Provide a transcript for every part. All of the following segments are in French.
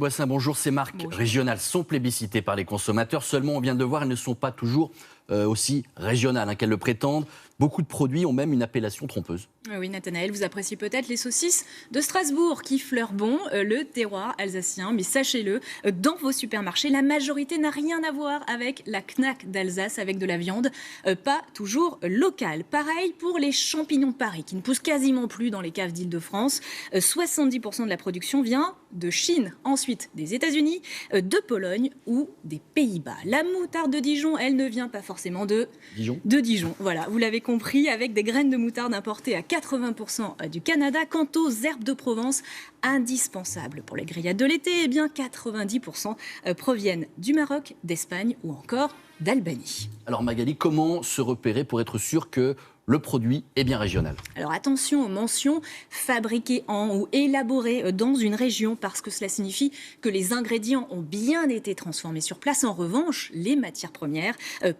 Boissin, bonjour. Ces marques régionales sont plébiscitées par les consommateurs. Seulement, on vient de le voir, elles ne sont pas toujours aussi régionales qu'elles le prétendent. Beaucoup de produits ont même une appellation trompeuse. Oui, Nathanaël, vous appréciez peut-être les saucisses de Strasbourg qui fleurent bon le terroir alsacien. Mais sachez-le, dans vos supermarchés, la majorité n'a rien à voir avec la Knack d'Alsace, avec de la viande pas toujours locale. Pareil pour les champignons de Paris, qui ne poussent quasiment plus dans les caves d'Île-de-France. 70% de la production vient de Chine, ensuite des États-Unis, de Pologne ou des Pays-Bas. La moutarde de Dijon, elle ne vient pas forcément de Dijon. Voilà, vous l'avez compris, avec des graines de moutarde importées à 80% du Canada. Quant aux herbes de Provence, indispensables pour les grillades de l'été, eh bien 90% proviennent du Maroc, d'Espagne ou encore d'Albanie. Alors Magali, comment se repérer pour être sûr que le produit est bien régional? Alors attention aux mentions fabriquées en ou élaborées dans une région, parce que cela signifie que les ingrédients ont bien été transformés sur place. En revanche, les matières premières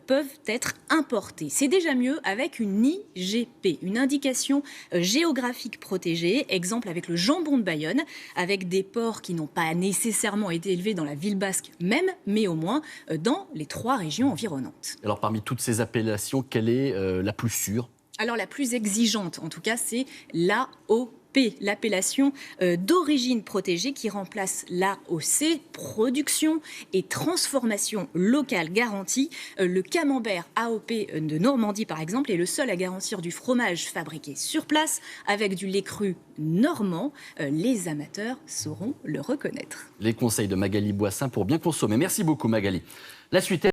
peuvent être importées. C'est déjà mieux avec une IGP, une indication géographique protégée. Exemple avec le jambon de Bayonne, avec des porcs qui n'ont pas nécessairement été élevés dans la ville basque même, mais au moins dans les 3 régions environnantes. Alors parmi toutes ces appellations, quelle est la plus sûre? Alors la plus exigeante, en tout cas, c'est l'AOP, l'appellation d'origine protégée qui remplace l'AOC, production et transformation locale garantie. Le camembert AOP de Normandie, par exemple, est le seul à garantir du fromage fabriqué sur place avec du lait cru normand. Les amateurs sauront le reconnaître. Les conseils de Magali Boissin pour bien consommer. Merci beaucoup Magali. La suite est